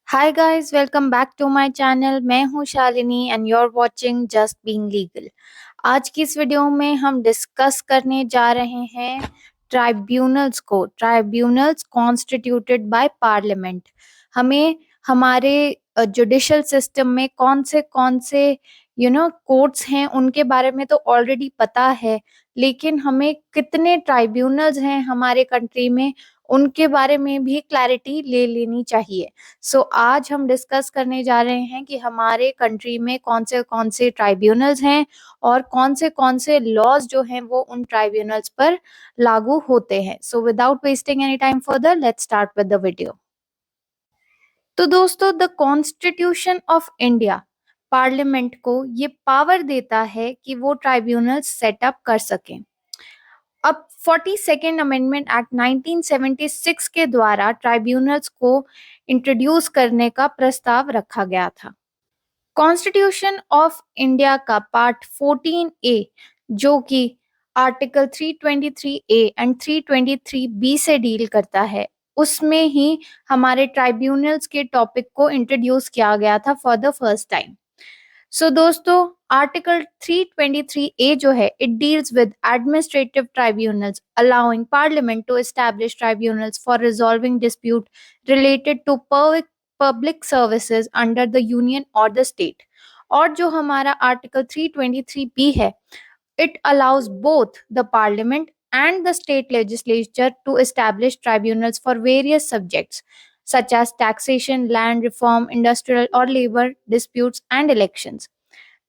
Hi guys, welcome back to my channel. मैं हूं Shalini and you are watching just being legal. आज की इस वीडियो में हम डिस्कस करने जा रहे हैं ट्राइब्यूनल्स कॉन्स्टिट्यूटेड बाय पार्लियामेंट। हमें हमारे जुडिशल सिस्टम में कौन से कोर्ट्स हैं उनके बारे में तो ऑलरेडी पता है, लेकिन हमें कितने ट्राइब्यूनल्स हैं हमारे कंट्री में उनके बारे में भी क्लैरिटी ले लेनी चाहिए। आज हम डिस्कस करने जा रहे हैं कि हमारे कंट्री में कौन से ट्राइब्यूनल्स हैं और कौन से लॉज जो हैं वो उन ट्राइब्यूनल्स पर लागू होते हैं। Without wasting any time further, let's start with the video. तो दोस्तों, the constitution of India parliament को ये पावर देता है कि वो ट्राइब्यूनल्स सेटअप कर सकें। अब 42nd अमेंडमेंट एक्ट 1976 के द्वारा ट्राइब्यूनल्स को इंट्रोड्यूस करने का प्रस्ताव रखा गया था। कॉन्स्टिट्यूशन ऑफ इंडिया का पार्ट 14A, जो कि आर्टिकल 323A एंड 323B से डील करता है, उसमें ही हमारे ट्राइब्यूनल्स के टॉपिक को इंट्रोड्यूस किया गया था फॉर द फर्स्ट टाइम। दोस्तों, आर्टिकल 323A जो है, it deals with administrative tribunals allowing parliament to establish tribunals for resolving dispute related to public services under the union और द स्टेट। और जो हमारा आर्टिकल 323B है, it allows both the parliament and the state legislature to establish tribunals for various subjects such as taxation, land reform, industrial or labor disputes and elections.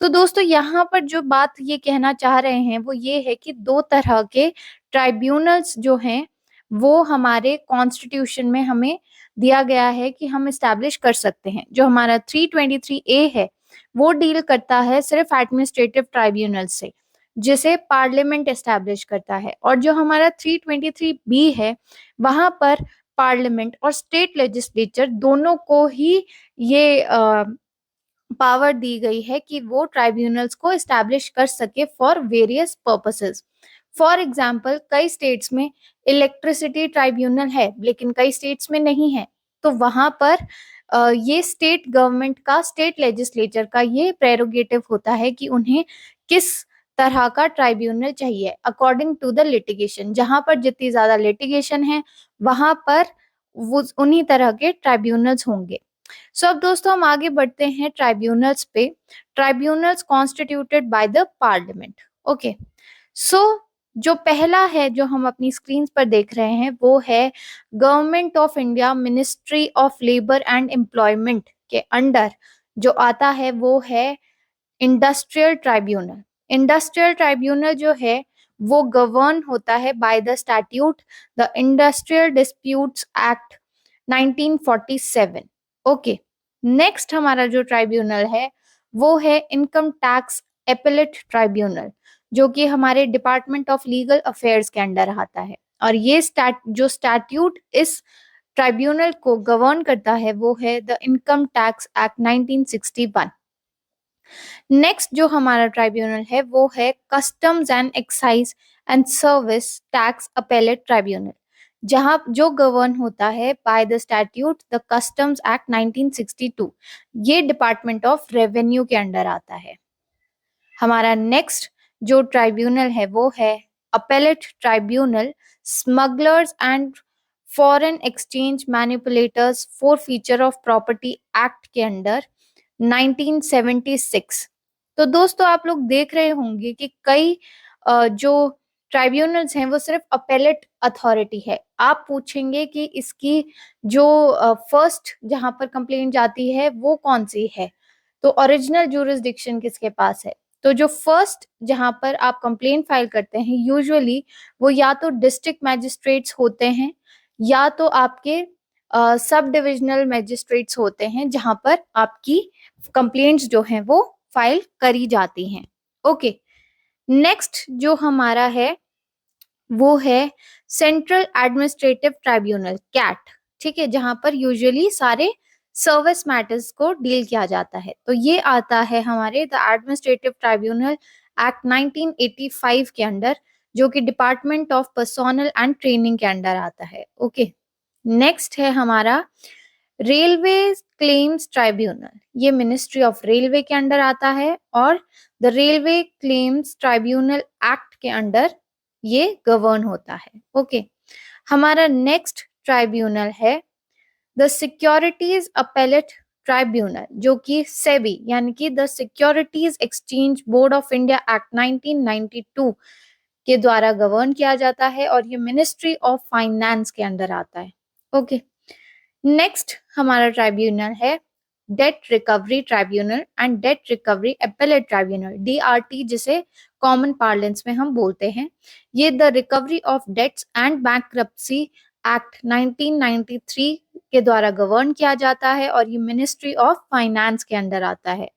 तो दोस्तों, यहाँ पर जो बात ये कहना चाह रहे हैं वो ये है कि दो तरह के ट्राइब्यूनल्स जो हैं वो हमारे कॉन्स्टिट्यूशन में हमें दिया गया है कि हम इस्टेब्लिश कर सकते हैं। जो हमारा 323A है वो डील करता है सिर्फ एडमिनिस्ट्रेटिव ट्राइब्यूनल से, जिसे पार्लियामेंट एस्टैब्लिश करता है। और जो हमारा 323B है वहां पर पार्लियामेंट और स्टेट लेजिस्लेचर दोनों को ही ये पावर दी गई है कि वो ट्राइब्यूनल्स को एस्टैब्लिश कर सके for various purposes. For example, कई स्टेट्स में इलेक्ट्रिसिटी ट्राइब्यूनल है लेकिन कई स्टेट्स में नहीं है, तो वहां पर ये स्टेट गवर्नमेंट का, स्टेट लेजिस्लेचर का ये प्रेरोगेटिव होता है कि उन्हें किस तरह का ट्राइब्यूनल चाहिए अकॉर्डिंग टू द लिटिगेशन। जहां पर जितनी ज्यादा लिटिगेशन है वहां पर वो उन्हीं तरह के ट्राइब्यूनल्स होंगे। अब दोस्तों, हम आगे बढ़ते हैं ट्राइब्यूनल्स पे। Tribunals constituted by the parliament. Okay, so जो पहला है जो हम अपनी स्क्रीन पर देख रहे हैं वो है government of India ministry of labour and employment के अंडर जो आता है वो है इंडस्ट्रियल ट्राइब्यूनल। इंडस्ट्रियल ट्राइब्यूनल जो है वो गवर्न होता है by the statute the industrial disputes act 1947। Okay, next हमारा जो ट्राइब्यूनल है वो है इनकम टैक्स एपेलेट ट्राइब्यूनल, जो कि हमारे डिपार्टमेंट ऑफ लीगल अफेयर्स के अंडर आता है। और ये जो स्टैट्यूट इस ट्राइब्यूनल को गवर्न करता है वो है the income tax act 1961। Next जो हमारा ट्राइब्यूनल है वो है customs and excise and service tax appellate tribunal, जहां जो गवर्न होता है by the statute the customs act 1962। ये डिपार्टमेंट ऑफ रेवेन्यू के अंडर आता है। हमारा नेक्स्ट जो ट्राइब्यूनल है वो है appellate tribunal smugglers and foreign exchange manipulators for feature of property act के अंडर 1976। तो दोस्तों, आप लोग देख रहे होंगे कि कई जो ट्राइब्यूनल्स हैं वो सिर्फ अपेलेट अथॉरिटी है। आप पूछेंगे कि इसकी जो फर्स्ट जहां पर कंप्लेंट जाती है वो कौन सी है, तो ओरिजिनल ज्यूरिसडिक्शन किसके पास है। तो जो फर्स्ट जहां पर आप कंप्लेंट फाइल करते हैं यूजुअली वो या तो डिस्ट्रिक्ट मैजिस्ट्रेट्स होते हैं या तो आपके सब डिविजनल मैजिस्ट्रेट्स होते हैं, जहां पर आपकी कंप्लेंट्स जो हैं वो फाइल करी जाती हैं। ओके, नेक्स्ट जो हमारा है वो है सेंट्रल एडमिनिस्ट्रेटिव ट्राइब्यूनल कैट। ठीक है, जहां पर यूजुअली सारे सर्विस मैटर्स को डील किया जाता है। तो ये आता है हमारे द एडमिनिस्ट्रेटिव ट्राइब्यूनल एक्ट 1985 के अंडर, जो कि department of personnel and training के अंडर आता है। ओके, नेक्स्ट है हमारा रेलवे क्लेम्स ट्राइब्यूनल, ये मिनिस्ट्री ऑफ रेलवे के अंडर आता है और the railway claims tribunal act के अंडर ये गवर्न होता है। ओके, हमारा नेक्स्ट ट्राइब्यूनल है द सिक्योरिटीज अपेलेट ट्राइब्यूनल, जो कि सेबी यानी कि the securities exchange board of India act 1992 के द्वारा गवर्न किया जाता है और ये मिनिस्ट्री ऑफ फाइनेंस के अंडर आता है। ओके, नेक्स्ट हमारा ट्राइब्यूनल है debt recovery tribunal and debt recovery appellate tribunal, DRT, जिसे कॉमन पार्लेंस में हम बोलते हैं। ये the recovery of debts and bankruptcy act 1993 के द्वारा गवर्न किया जाता है और ये मिनिस्ट्री ऑफ फाइनेंस के अंडर आता है।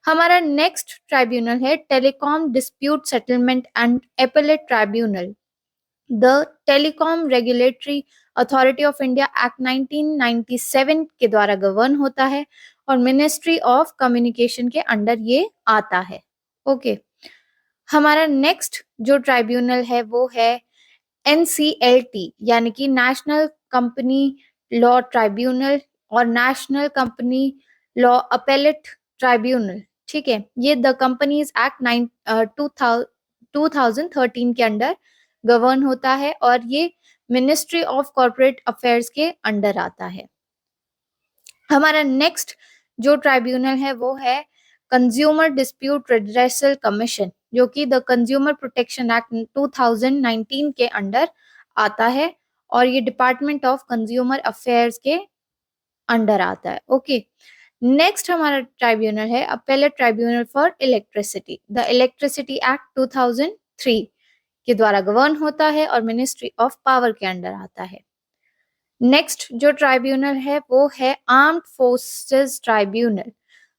हमारा नेक्स्ट ट्राइब्यूनल है telecom dispute settlement and appellate tribunal, the telecom regulatory authority of India act 1997 के द्वारा गवर्न होता है और मिनिस्ट्री ऑफ कम्युनिकेशन के अंडर ये आता है। ओके, हमारा नेक्स्ट जो ट्राइब्यूनल है वो है NCLT यानी कि नेशनल कंपनी लॉ ट्राइब्यूनल और national company law appellate tribunal. ठीक है, ये द कंपनीज एक्ट 2013 के अंडर गवर्न होता है और ये मिनिस्ट्री ऑफ कॉर्पोरेट अफेयर्स के अंडर आता है। हमारा नेक्स्ट जो ट्राइब्यूनल है वो है कंज्यूमर डिस्प्यूट रिड्रेसल कमीशन, जो कि द कंज्यूमर प्रोटेक्शन एक्ट 2019 के अंडर आता है और ये डिपार्टमेंट ऑफ कंज्यूमर अफेयर्स के अंडर आता है। ओके, नेक्स्ट हमारा ट्राइब्यूनल है appellate tribunal for electricity, the electricity act 2003 के द्वारा गवर्न होता है और मिनिस्ट्री ऑफ पावर के अंडर आता है। नेक्स्ट जो ट्राइब्यूनल है वो है armed forces tribunal,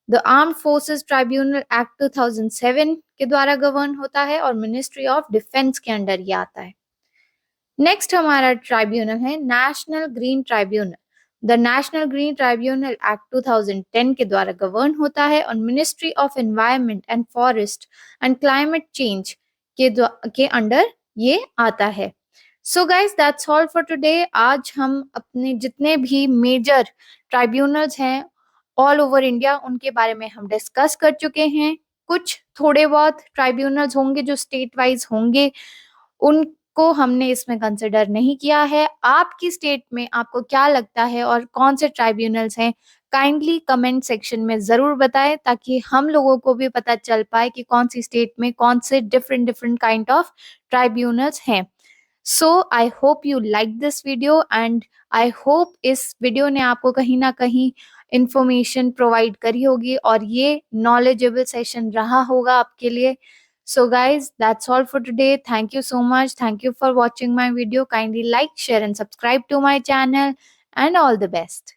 the armed forces tribunal act 2007 के द्वारा गवर्न होता है और मिनिस्ट्री ऑफ डिफेंस के अंडर ये आता है। नेक्स्ट हमारा ट्राइब्यूनल है national green tribunal, the national green tribunal act 2010 के द्वारा गवर्न होता है और ministry of environment and forest and climate change के अंडर ये आता है। So guys that's all for today. आज हम अपने जितने भी मेजर ट्राइब्यूनल्स हैं ऑल ओवर इंडिया उनके बारे में हम डिस्कस कर चुके हैं। कुछ थोड़े बहुत ट्राइब्यूनल्स होंगे जो स्टेट वाइज होंगे, उनको हमने इसमें कंसिडर नहीं किया है। आपकी स्टेट में आपको क्या लगता है और कौन से ट्राइब्यूनल्स हैं, काइंडली कमेंट सेक्शन में जरूर बताएं ताकि हम लोगों को भी पता चल पाए कि कौन सी स्टेट में कौन से different different kind of tribunals हैं। So I hope you like this video and I hope इस वीडियो ने आपको कहीं ना कहीं इंफॉर्मेशन प्रोवाइड करी होगी और ये नॉलेजेबल सेशन रहा होगा आपके लिए। So guys, that's all for today. Thank you so much. Thank you for watching my video. Kindly like, share and subscribe to my channel and all the best.